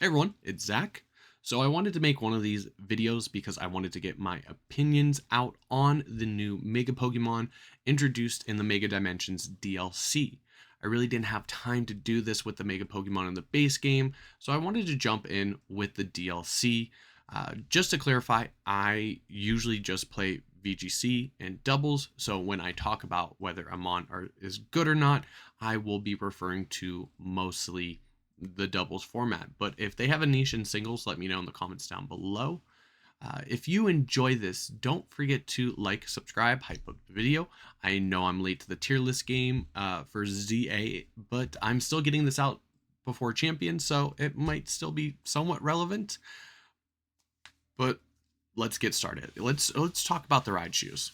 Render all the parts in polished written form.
Hey everyone, it's Zach. So I wanted to make one of these videos because I wanted to get my opinions out on the new Mega Pokemon introduced in the Mega Dimensions DLC. I really didn't have time to do this with the Mega Pokemon in the base game, so I wanted to jump in with the DLC. Just to clarify, I usually just play VGC and doubles, so when I talk about whether a mon is good or not, I will be referring to mostly the doubles format. But if they have a niche in singles, let me know in the comments down below. If you enjoy this, don't forget to like, subscribe, hype up the video. I know I'm late to the tier list game for ZA, but I'm still getting this out before Champion, so it might still be somewhat relevant. But let's get started. Let's talk about the Raichus.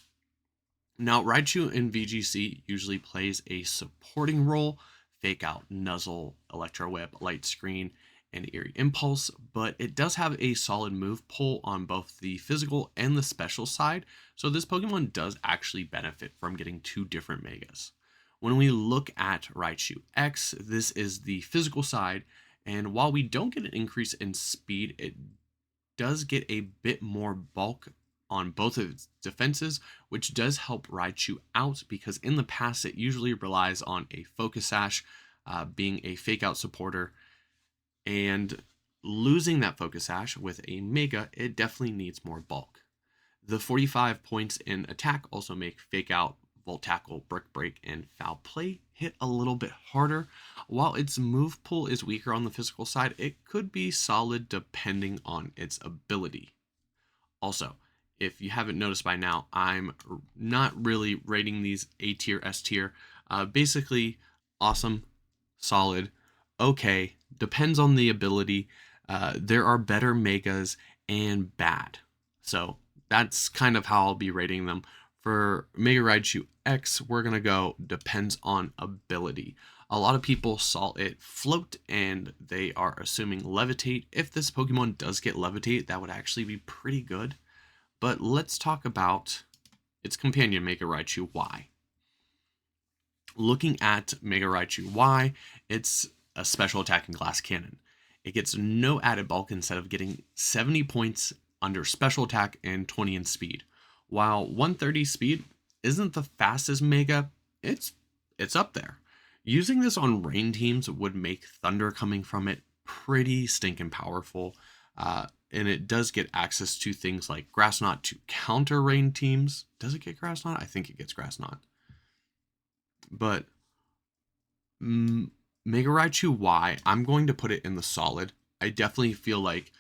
Now, Raichu in VGC usually plays a supporting role, Fake Out, Nuzzle, Electro Whip, Light Screen, and Eerie Impulse, but it does have a solid move pull on both the physical and the special side, so this Pokemon does actually benefit from getting two different Megas. When we look at Raichu X, this is the physical side, and while we don't get an increase in speed, it does get a bit more bulk on both of its defenses, which does help Raichu out because in the past it usually relies on a Focus Sash, being a Fake Out supporter, and losing that Focus Sash with a Mega, it definitely needs more bulk. The 45 points in attack also make Fake Out, Volt Tackle, Brick Break, and Foul Play hit a little bit harder. While its move pool is weaker on the physical side, it could be solid depending on its ability. Also, if you haven't noticed by now, I'm not really rating these A tier, S tier. Basically, awesome, solid, okay, depends on the ability. There are better Megas and bad. So that's kind of how I'll be rating them. For Mega Raichu X, we're going to go depends on ability. A lot of people saw it float and they are assuming levitate. If this Pokemon does get levitate, that would actually be pretty good. But let's talk about its companion, Mega Raichu Y. Looking at Mega Raichu Y, it's a special attack and glass cannon. It gets no added bulk instead of getting 70 points under special attack and 20 in speed. While 130 speed isn't the fastest Mega, it's up there. Using this on rain teams would make Thunder coming from it pretty stinking powerful. And it does get access to things like Grass Knot to counter rain teams. Does it get Grass Knot? I think it gets Grass Knot. But Mega Raichu Y, I'm going to put it in the solid. I definitely feel like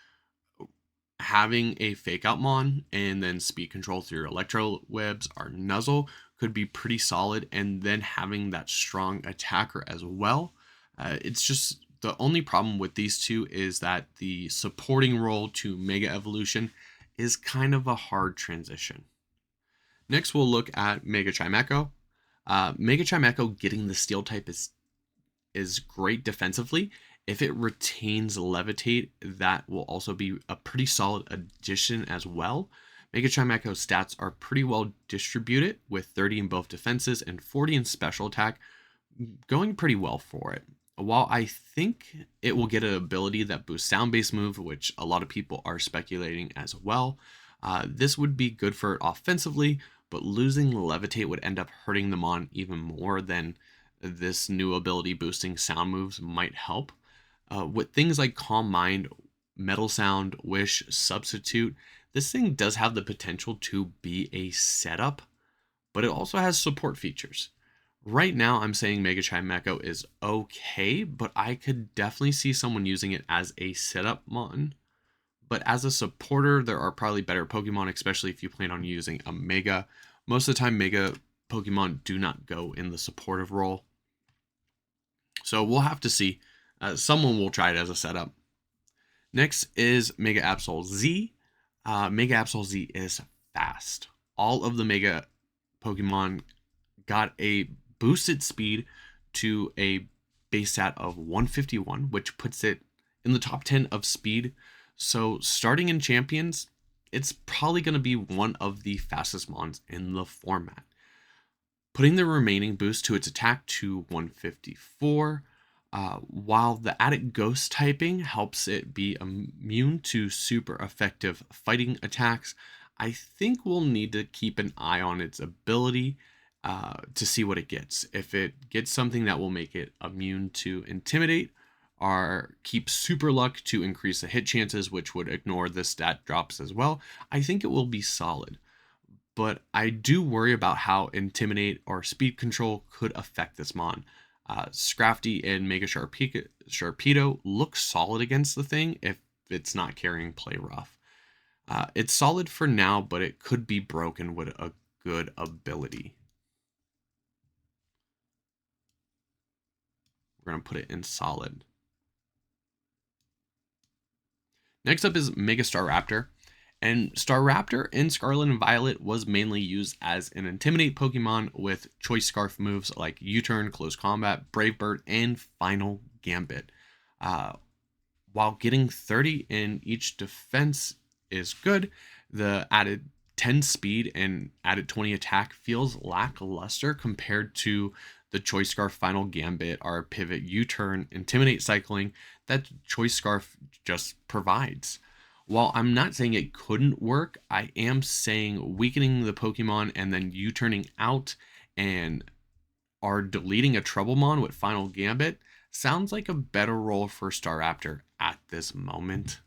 having a Fake Out Mon and then speed control through your Electro Webs or Nuzzle could be pretty solid. And then having that strong attacker as well. It's just the only problem with these two is that the supporting role to Mega Evolution is kind of a hard transition. Next, we'll look at Mega Chimecho. Mega Chimecho getting the Steel type is great defensively. If it retains Levitate, that will also be a pretty solid addition as well. Mega Chimecho's stats are pretty well distributed with 30 in both defenses and 40 in special attack, going pretty well for it. While I think it will get an ability that boosts sound base move, which a lot of people are speculating as well, this would be good for it offensively, but losing Levitate would end up hurting them on even more than this new ability boosting sound moves might help. With things like Calm Mind, Metal Sound, Wish, Substitute, this thing does have the potential to be a setup, but it also has support features. Right now, I'm saying Mega Chimecho is okay, but I could definitely see someone using it as a setup mon. But as a supporter, there are probably better Pokemon, especially if you plan on using a Mega. Most of the time, Mega Pokemon do not go in the supportive role. So we'll have to see. Someone will try it as a setup. Next is Mega Absol Z. Mega Absol Z is fast. All of the Mega Pokemon got a boosted speed to a base stat of 151, which puts it in the top 10 of speed. So starting in Champions, it's probably going to be one of the fastest mons in the format. Putting the remaining boost to its attack to 154, While the added ghost typing helps it be immune to super effective fighting attacks, I think we'll need to keep an eye on its ability to see what it gets. If it gets something that will make it immune to intimidate, or keep super luck to increase the hit chances, which would ignore the stat drops as well, I think it will be solid. But I do worry about how Intimidate or Speed Control could affect this mon. Scrafty and Mega Sharpedo look solid against the thing if it's not carrying Play Rough. It's solid for now, but it could be broken with a good ability. We're going to put it in solid. Next up is Mega Staraptor. And Staraptor in Scarlet and Violet was mainly used as an Intimidate Pokemon with Choice Scarf moves like U-Turn, Close Combat, Brave Bird, and Final Gambit. Uh, while getting 30 in each defense is good, the added 10 speed and added 20 attack feels lackluster compared to the Choice Scarf Final Gambit, our Pivot U-Turn, Intimidate cycling that Choice Scarf just provides. While I'm not saying it couldn't work, I am saying weakening the Pokemon and then U-turning out and are deleting a Troublemon with Final Gambit sounds like a better role for Staraptor at this moment.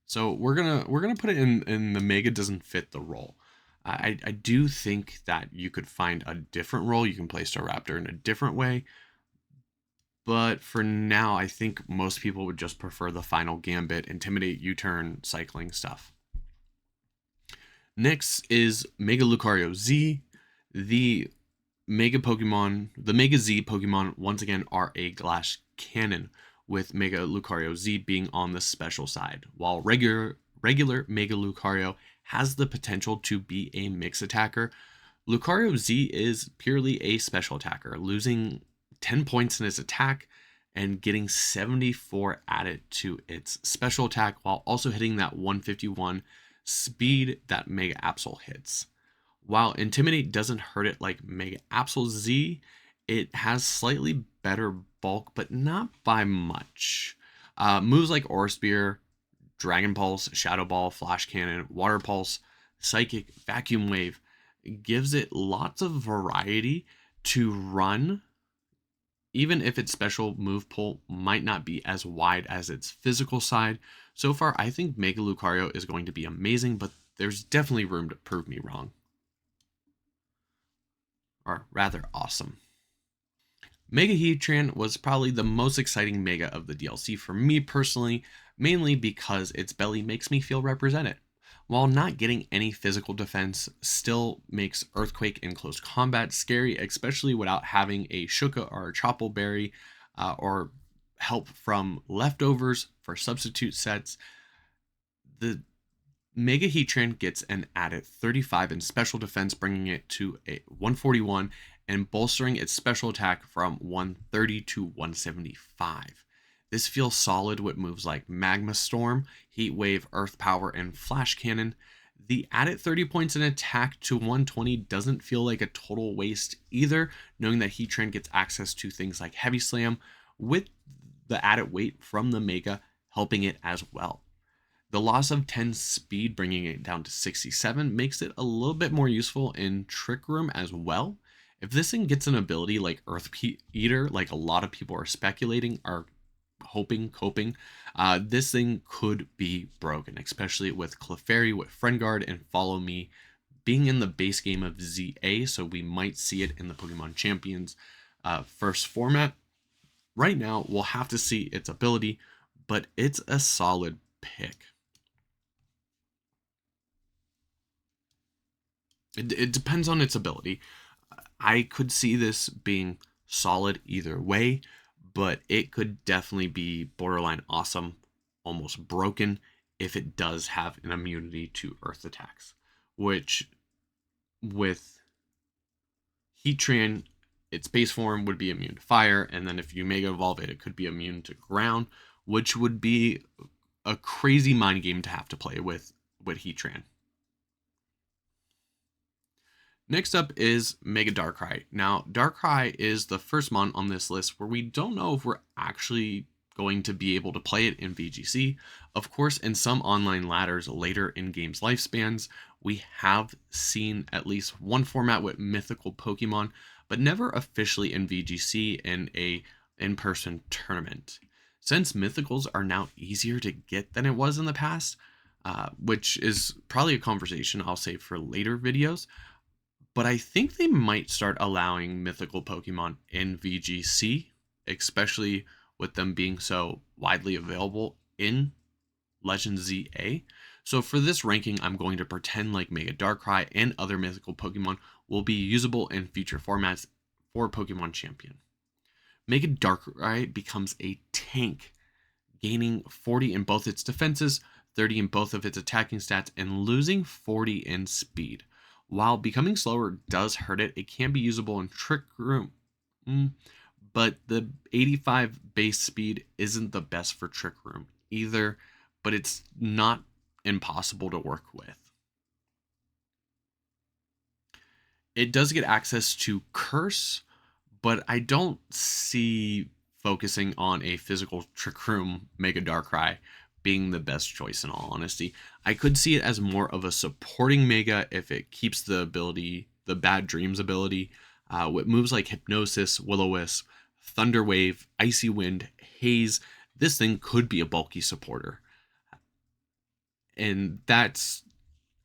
So we're gonna put it in the Mega doesn't fit the role. I do think that you could find a different role. You can play Staraptor in a different way. But for now, I think most people would just prefer the Final Gambit, Intimidate, U-Turn, cycling stuff. Next is Mega Lucario Z. The the Mega Z Pokemon once again are a glass cannon, with Mega Lucario Z being on the special side, while regular Mega Lucario has the potential to be a mix attacker. Lucario Z is purely a special attacker, losing 10 points in its attack and getting 74 added to its special attack while also hitting that 151 speed that Mega Absol hits. While Intimidate doesn't hurt it like Mega Absol Z, it has slightly better bulk, but not by much. Moves like Aura Spear, Dragon Pulse, Shadow Ball, Flash Cannon, Water Pulse, Psychic, Vacuum Wave gives it lots of variety to run, even if its special move pool might not be as wide as its physical side. So far, I think Mega Lucario is going to be amazing, but there's definitely room to prove me wrong. Or rather, awesome. Mega Heatran was probably the most exciting Mega of the DLC for me personally, mainly because its belly makes me feel represented. While not getting any physical defense, still makes Earthquake in close combat scary, especially without having a Shuka or a Chople Berry or help from leftovers for substitute sets. The Mega Heatran gets an added 35 in special defense, bringing it to a 141 and bolstering its special attack from 130 to 175. This feels solid with moves like Magma Storm, Heat Wave, Earth Power, and Flash Cannon. The added 30 points in attack to 120 doesn't feel like a total waste either, knowing that Heatran gets access to things like Heavy Slam, with the added weight from the Mega helping it as well. The loss of 10 speed, bringing it down to 67, makes it a little bit more useful in Trick Room as well. If this thing gets an ability like Earth Eater, like a lot of people are speculating, are coping, this thing could be broken, especially with Clefairy, with Friend Guard, and Follow Me being in the base game of ZA, so we might see it in the Pokemon Champions first format. Right now, we'll have to see its ability, but it's a solid pick. It depends on its ability. I could see this being solid either way, but it could definitely be borderline awesome, almost broken, if it does have an immunity to earth attacks, which with Heatran, its base form would be immune to fire, and then if you Mega Evolve it, it could be immune to ground, which would be a crazy mind game to have to play with Heatran. Next up is Mega Darkrai. Now, Darkrai is the first mon on this list where we don't know if we're actually going to be able to play it in VGC. Of course, in some online ladders later in games' lifespans, we have seen at least one format with mythical Pokemon, but never officially in VGC in a in-person tournament. Since mythicals are now easier to get than it was in the past, which is probably a conversation I'll save for later videos, but I think they might start allowing mythical Pokemon in VGC, especially with them being so widely available in Legends ZA. So for this ranking, I'm going to pretend like Mega Darkrai and other mythical Pokemon will be usable in future formats for Pokemon Champion. Mega Darkrai becomes a tank, gaining 40 in both its defenses, 30 in both of its attacking stats, and losing 40 in speed. While becoming slower does hurt it, it can be usable in Trick Room. But the 85 base speed isn't the best for Trick Room either, but it's not impossible to work with. It does get access to Curse, but I don't see focusing on a physical Trick Room Mega Darkrai being the best choice in all honesty. I could see it as more of a supporting Mega if it keeps the ability, the Bad Dreams ability, with moves like Hypnosis, Will-O-Wisp, Thunder Wave, Icy Wind, Haze. This thing could be a bulky supporter. And that's,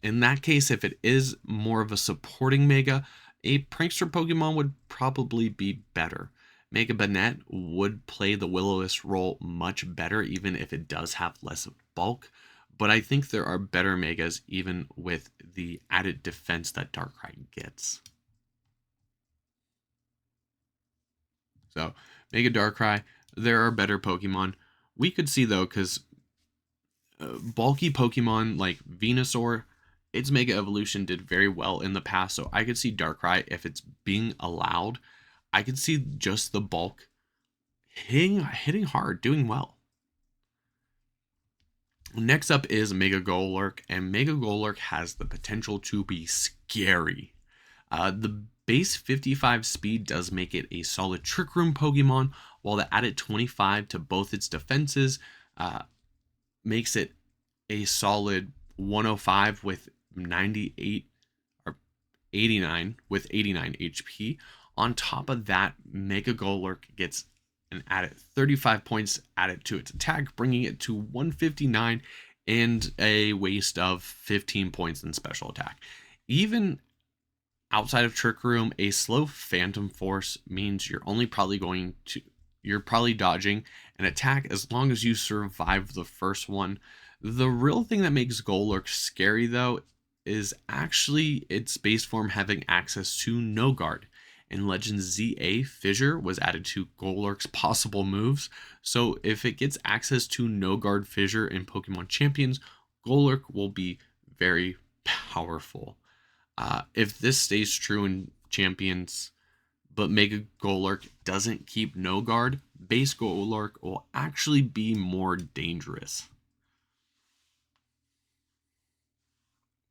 in that case, if it is more of a supporting Mega, a Prankster Pokemon would probably be better. Mega Banette would play the Will-O-Wisp role much better, even if it does have less bulk. But I think there are better Megas, even with the added defense that Darkrai gets. So, Mega Darkrai, there are better Pokemon. We could see, though, because bulky Pokemon like Venusaur, its Mega Evolution did very well in the past, so I could see Darkrai, if it's being allowed, I could see just the bulk hitting hard, doing well. Next up is Mega Golurk, and Mega Golurk has the potential to be scary. The base 55 speed does make it a solid Trick Room Pokemon, while the added 25 to both its defenses makes it a solid 105 with 98 or 89 with 89 HP. On top of that, Mega Golurk gets an added 35 points added to its attack, bringing it to 159 and a waste of 15 points in special attack. Even outside of Trick Room, a slow Phantom Force means you're probably dodging an attack as long as you survive the first one. The real thing that makes Golurk scary, though, is actually its base form having access to No Guard. In Legends ZA, Fissure was added to Golurk's possible moves, so if it gets access to No Guard Fissure in Pokemon Champions, Golurk will be very powerful. If this stays true in Champions, but Mega Golurk doesn't keep No Guard, base Golurk will actually be more dangerous.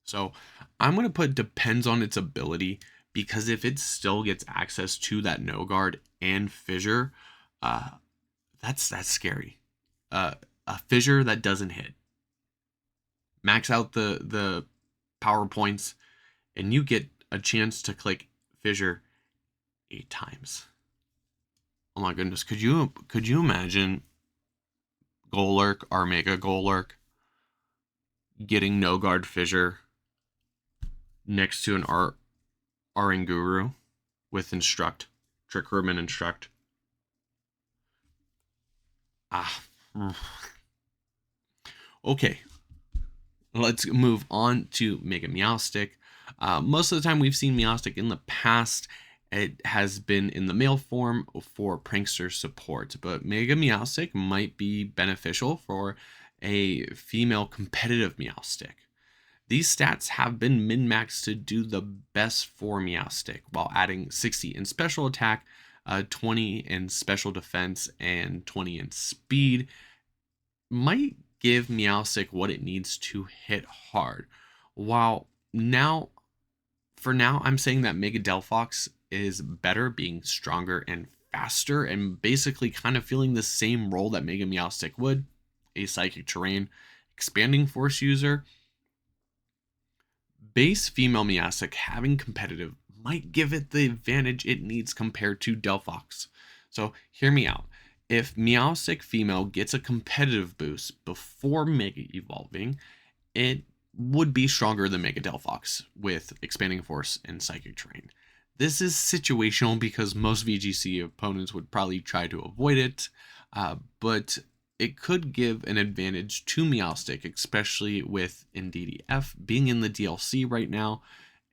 So I'm going to put depends on its ability, because if it still gets access to that No Guard and Fissure, that's scary. A Fissure that doesn't hit. Max out the power points, and you get a chance to click Fissure 8 times. Oh my goodness, could you imagine Golurk or Mega Golurk getting No Guard Fissure next to an Oranguru with Instruct, Trick Room and Instruct? Okay, let's move on to Mega Meowstic. Most of the time we've seen Meowstic in the past, it has been in the male form for prankster support, but Mega Meowstic might be beneficial for a female competitive Meowstic. These stats have been min-maxed to do the best for Meowstic, while adding 60 in special attack, 20 in special defense, and 20 in speed might give Meowstic what it needs to hit hard. While now, For now, I'm saying that Mega Delphox is better, being stronger and faster, and basically kind of feeling the same role that Mega Meowstic would, a Psychic Terrain, Expanding Force user. Base female Meowstic having competitive might give it the advantage it needs compared to Delphox. So hear me out. If Meowstic female gets a competitive boost before Mega Evolving, it would be stronger than Mega Delphox with Expanding Force and Psychic Terrain. This is situational because most VGC opponents would probably try to avoid it, but it could give an advantage to Meowstic, especially with NDDF being in the DLC right now.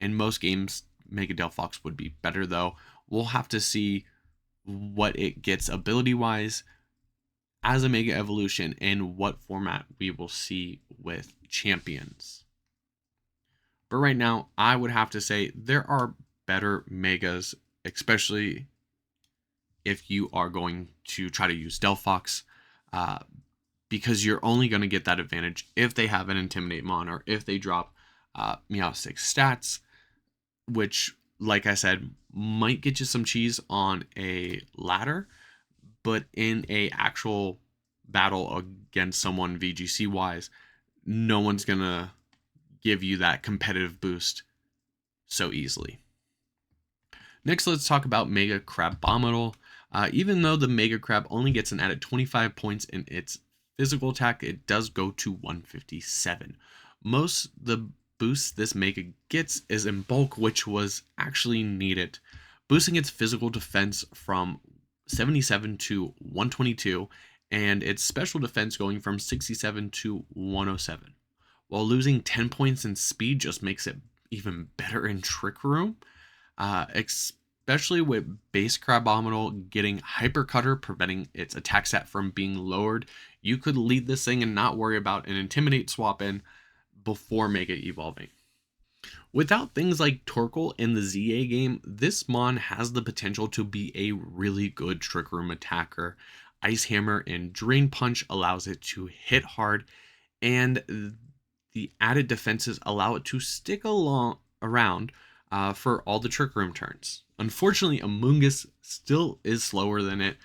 In most games, Mega Delphox would be better though. We'll have to see what it gets ability-wise as a Mega Evolution and what format we will see with champions. But right now, I would have to say there are better Megas, especially if you are going to try to use Delphox, because you're only going to get that advantage if they have an Intimidate Mon or if they drop Meowstic stats, which, like I said, might get you some cheese on a ladder, but in a actual battle against someone VGC wise, no one's gonna give you that competitive boost so easily. Next, let's talk about Mega Crabominal. Even though the Mega Crab only gets an added 25 points in its physical attack, it does go to 157. Most the boosts this Mega gets is in bulk, which was actually needed, boosting its physical defense from 77 to 122, and its special defense going from 67 to 107. While losing 10 points in speed just makes it even better in Trick Room, especially with base Crabominal getting Hyper Cutter, preventing its attack stat from being lowered. You could lead this thing and not worry about an Intimidate swap in before Mega Evolving. Without things like Torkoal in the ZA game, this Mon has the potential to be a really good Trick Room attacker. Ice Hammer and Drain Punch allows it to hit hard, and the added defenses allow it to stick around for all the Trick Room turns. Unfortunately, Amoonguss still is slower than it,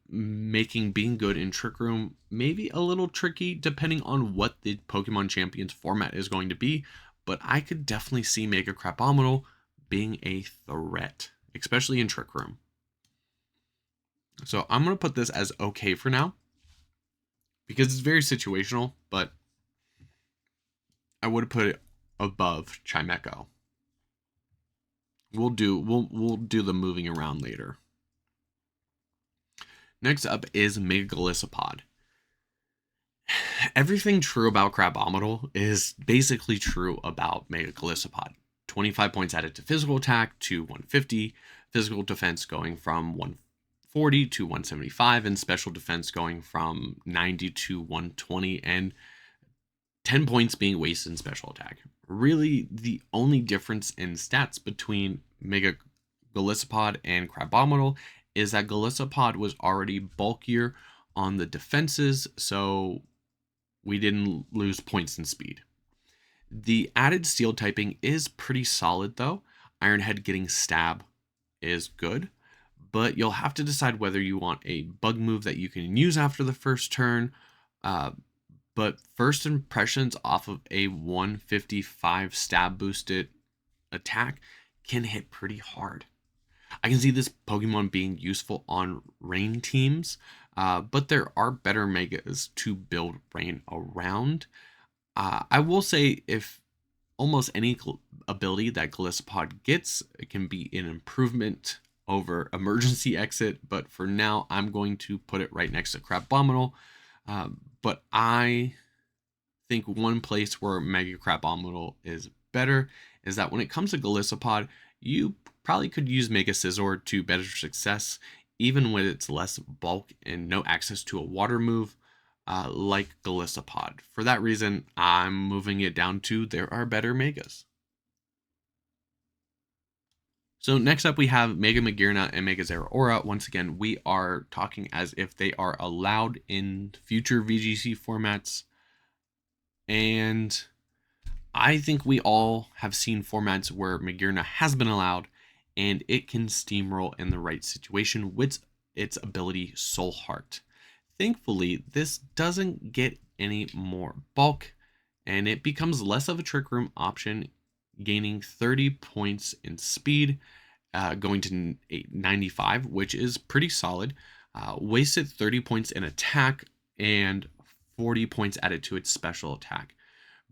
making being good in Trick Room maybe a little tricky depending on what the Pokemon Champions format is going to be, but I could definitely see Mega Crabominal being a threat, especially in Trick Room. So I'm going to put this as okay for now because it's very situational, but I would put it above Chimecho. We'll do the moving around later. Next up is Mega Golisopod. Everything true about Crabominal is basically true about Mega Golisopod. 25 points added to physical attack to 150, physical defense going from 140 to 175, and special defense going from 90 to 120, and 10 points being wasted in special attack. Really, the only difference in stats between Mega Golisopod and Crabominal is that Golisopod was already bulkier on the defenses, so we didn't lose points in speed. The added steel typing is pretty solid though. Ironhead getting stab is good, but you'll have to decide whether you want a bug move that you can use after the first turn. But first impressions off of a 155 stab boosted attack can hit pretty hard. I can see this Pokemon being useful on rain teams, but there are better Megas to build rain around. I will say if almost any ability that Golisopod gets, it can be an improvement over Emergency Exit, but for now I'm going to put it right next to Crabominal. But I think one place where Mega Crabominal is better is that when it comes to Golisopod, you probably could use Mega Scizor to better success, even with its less bulk and no access to a water move like Golisopod. For that reason, I'm moving it down to there are better Megas. So next up we have Mega Magearna and Mega Zeraora. Once again, we are talking as if they are allowed in future VGC formats. And I think we all have seen formats where Magearna has been allowed, and it can steamroll in the right situation with its ability Soul Heart. Thankfully, this doesn't get any more bulk, and it becomes less of a trick room option, gaining 30 points in speed, going to 95, which is pretty solid. Wasted 30 points in attack and 40 points added to its special attack.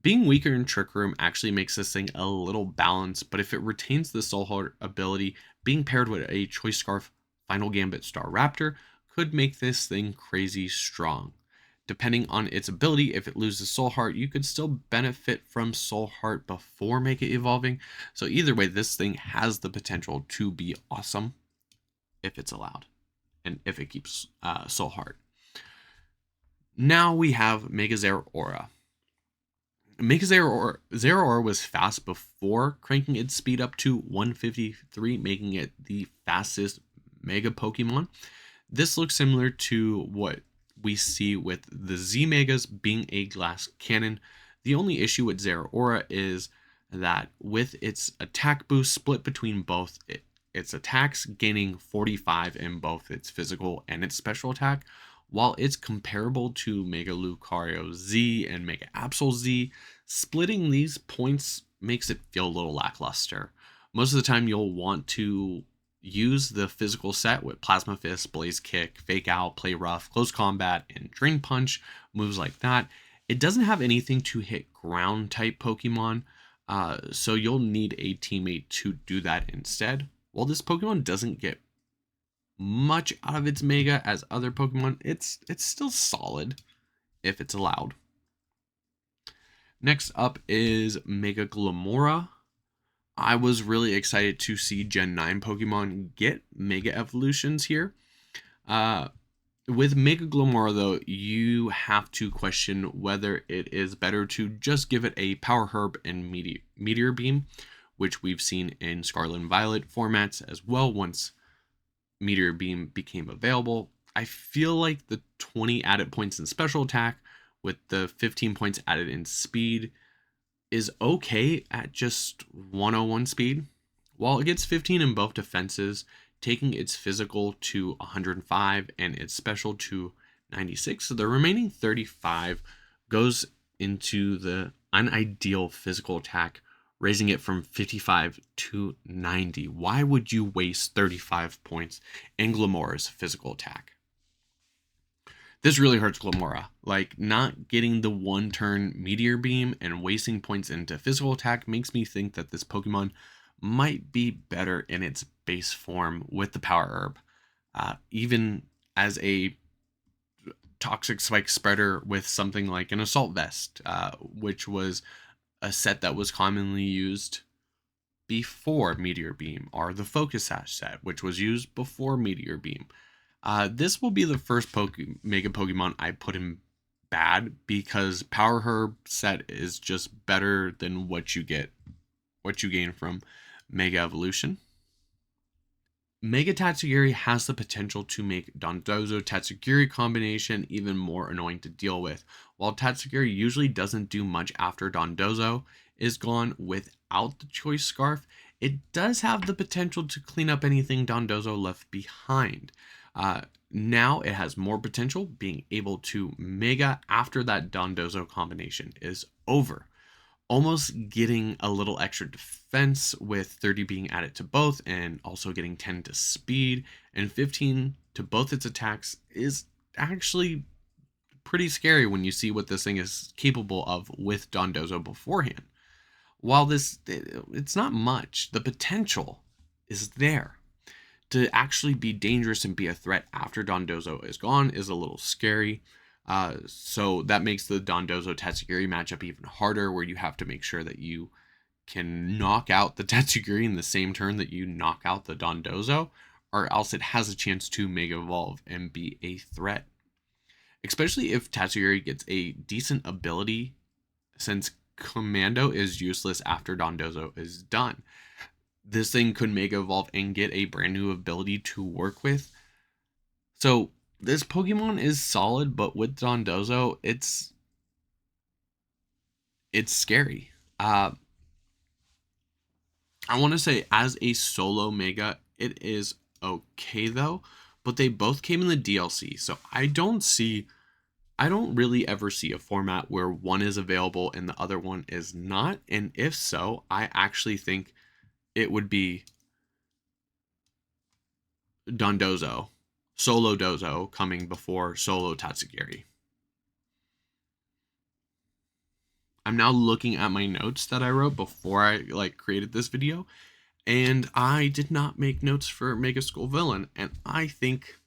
Being weaker in Trick Room actually makes this thing a little balanced, but if it retains the Soul Heart ability, being paired with a Choice Scarf Final Gambit Star Raptor could make this thing crazy strong. Depending on its ability, if it loses Soul Heart, you could still benefit from Soul Heart before Mega Evolving. So either way, this thing has the potential to be awesome if it's allowed, and if it keeps Soul Heart. Now we have Mega Zeraora. Mega Zeraora was fast before cranking its speed up to 153, making it the fastest Mega Pokemon. This looks similar to what we see with the Z Megas being a glass cannon. The only issue with Zeraora is that with its attack boost split between both its attacks, gaining 45 in both its physical and its special attack, while it's comparable to Mega Lucario Z and Mega Absol Z, splitting these points makes it feel a little lackluster. Most of the time you'll want to use the physical set with Plasma Fist, Blaze Kick, Fake Out, Play Rough, Close Combat, and Drain Punch, moves like that. It doesn't have anything to hit ground type Pokemon, so you'll need a teammate to do that instead. While this Pokemon doesn't get much out of its Mega as other Pokemon, it's still solid if it's allowed. Next up is Mega Glamora. I was really excited to see Gen 9 Pokemon get Mega Evolutions here. With Mega Glamora, though, you have to question whether it is better to just give it a Power Herb and Meteor Beam, which we've seen in Scarlet and Violet formats as well once Meteor Beam became available. I feel like the 20 added points in special attack with the 15 points added in speed is okay at just 101 speed. While it gets 15 in both defenses, taking its physical to 105 and its special to 96, so the remaining 35 goes into the unideal physical attack, raising it from 55 to 90. Why would you waste 35 points in Glamora's physical attack? This really hurts Glamora. Like, not getting the one turn Meteor Beam and wasting points into physical attack makes me think that this Pokemon might be better in its base form with the Power Herb. Even as a Toxic Spike spreader with something like an Assault Vest, which was a set that was commonly used before Meteor Beam, or the Focus Sash set, which was used before Meteor Beam. This will be the first Mega Pokemon I put in bad, because Power Herb set is just better than what you gain from Mega Evolution. Mega Tatsugiri has the potential to make Dondozo Tatsugiri combination even more annoying to deal with. While Tatsugiri usually doesn't do much after Dondozo is gone without the Choice Scarf, it does have the potential to clean up anything Dondozo left behind. Now it has more potential, being able to Mega after that Dondozo combination is over. Almost getting a little extra defense with 30 being added to both, and also getting 10 to speed and 15 to both its attacks is actually pretty scary when you see what this thing is capable of with Dondozo beforehand. While it's not much, the potential is there. To actually be dangerous and be a threat after Dondozo is gone is a little scary. So that makes the Dondozo Tatsugiri matchup even harder, where you have to make sure that you can knock out the Tatsugiri in the same turn that you knock out the Dondozo, or else it has a chance to Mega Evolve and be a threat. Especially if Tatsugiri gets a decent ability, since Commando is useless after Dondozo is done. This thing could Mega Evolve and get a brand new ability to work with. So this Pokemon is solid, but with Dondozo, it's scary. Uh, I want to say as a solo Mega, it is okay though, but they both came in the DLC, so I don't really ever see a format where one is available and the other one is not. And if so, I actually think it would be Dondozo, Solo Dozo coming before Solo Tatsugiri. I'm now looking at my notes that I wrote before I created this video, and I did not make notes for Mega Skull Villain, and I think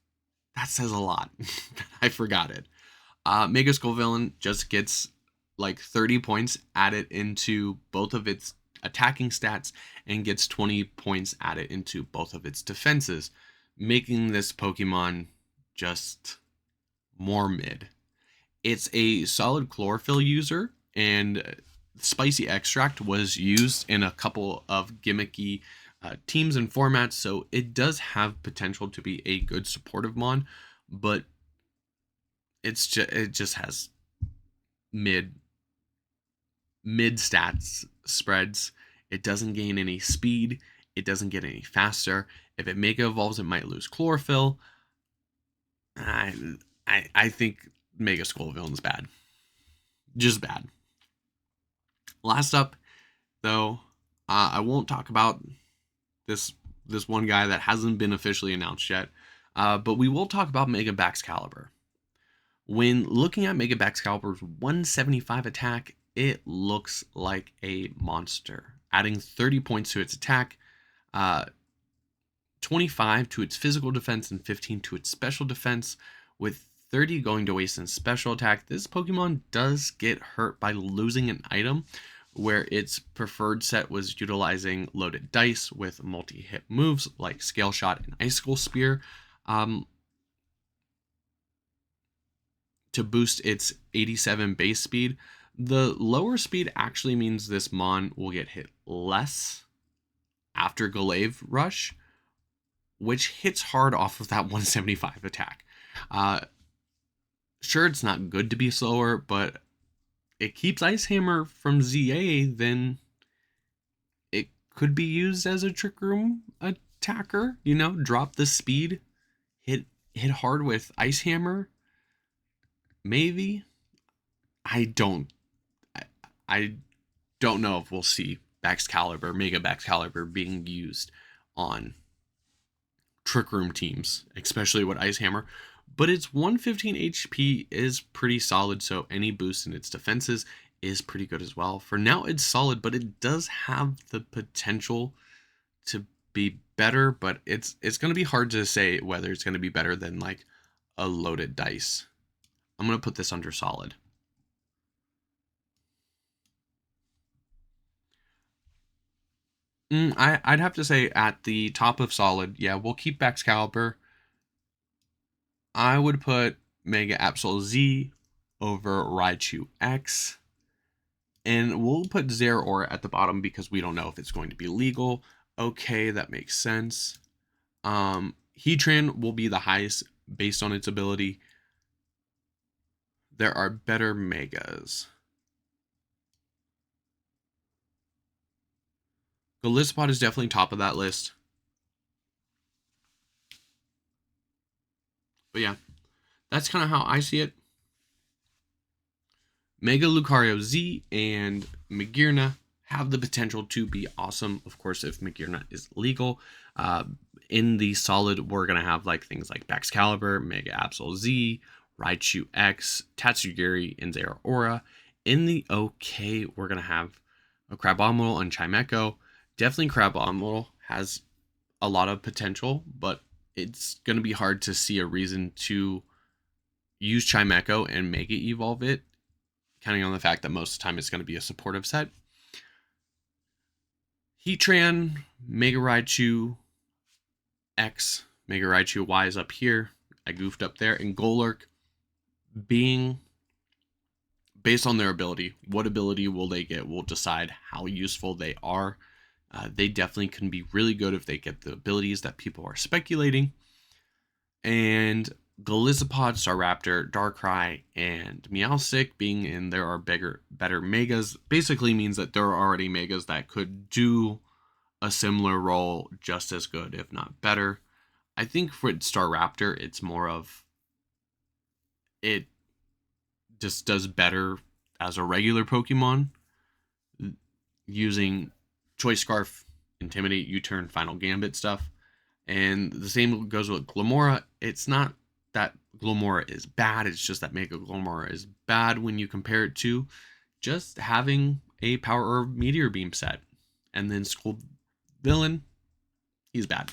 that says a lot. I forgot it. Mega Skull Villain just gets like 30 points added into both of its attacking stats and gets 20 points added into both of its defenses, making this Pokemon just more mid. It's a solid chlorophyll user, and spicy extract was used in a couple of gimmicky teams and formats, so it does have potential to be a good supportive mon, but it just has mid stats spreads. It doesn't gain any speed. It doesn't get any faster. If it mega evolves, it might lose chlorophyll. I think Mega Skull Villain's bad. Just bad. Last up, though, I won't talk about this one guy that hasn't been officially announced yet, but we will talk about Mega Baxcalibur. When looking at Mega Baxcalibur's 175 attack, it looks like a monster, adding 30 points to its attack, 25 to its physical defense, and 15 to its special defense, with 30 going to waste in special attack. This Pokemon does get hurt by losing an item, where its preferred set was utilizing loaded dice with multi-hit moves like Scale Shot and Icicle Spear to boost its 87 base speed. The lower speed actually means this Mon will get hit less after Glaive Rush, which hits hard off of that 175 attack. Sure, it's not good to be slower, but it keeps Ice Hammer from ZA, then it could be used as a Trick Room attacker. You know, drop the speed, hit hard with Ice Hammer. Maybe. I don't know if we'll see Baxcalibur, Mega Baxcalibur being used on Trick Room teams, especially with Ice Hammer. But its 115 HP is pretty solid, so any boost in its defenses is pretty good as well. For now, it's solid, but it does have the potential to be better, but it's going to be hard to say whether it's going to be better than like a loaded dice. I'm going to put this under solid. I'd have to say at the top of solid, yeah, we'll keep Baxcalibur. I would put Mega Absol Z over Raichu X. And we'll put Zeraora at the bottom because we don't know if it's going to be legal. Okay, that makes sense. Heatran will be the highest based on its ability. There are better Megas. Golisopod is definitely top of that list. But yeah, that's kind of how I see it. Mega Lucario Z and Magearna have the potential to be awesome. Of course, if Magearna is legal. In the solid, we're going to have like things like Baxcalibur, Mega Absol Z, Raichu X, Tatsugiri, and Zeraora. In the okay, we're going to have a Crabominal and Chimecho. Definitely Crabominal has a lot of potential, but it's going to be hard to see a reason to use Chimecho and Mega Evolve it, counting on the fact that most of the time it's going to be a supportive set. Heatran, Mega Raichu X, Mega Raichu Y is up here. I goofed up there. And Golurk, being based on their ability, what ability will they get will decide how useful they are. They definitely can be really good if they get the abilities that people are speculating. And Golisopod, Staraptor, Darkrai, and Meowstic being in there are better Megas basically means that there are already Megas that could do a similar role just as good, if not better. I think for Staraptor, it's more of it just does better as a regular Pokemon using Choice Scarf, Intimidate, U-Turn, Final Gambit stuff. And the same goes with Glamora. It's not that Glamora is bad, it's just that Mega Glamora is bad when you compare it to just having a Power Herb Meteor Beam set. And then School Villain, he's bad.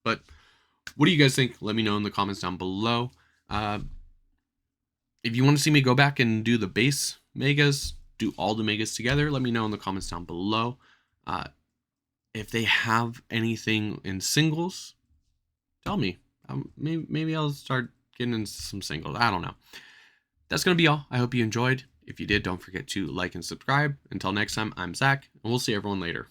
But what do you guys think? Let me know in the comments down below. If you want to see me go back and do the base Megas, do all the Megas together, let me know in the comments down below. If they have anything in singles, tell me. Maybe I'll start getting into some singles. I don't know. That's going to be all. I hope you enjoyed. If you did, don't forget to like and subscribe. Until next time, I'm Zach, and we'll see everyone later.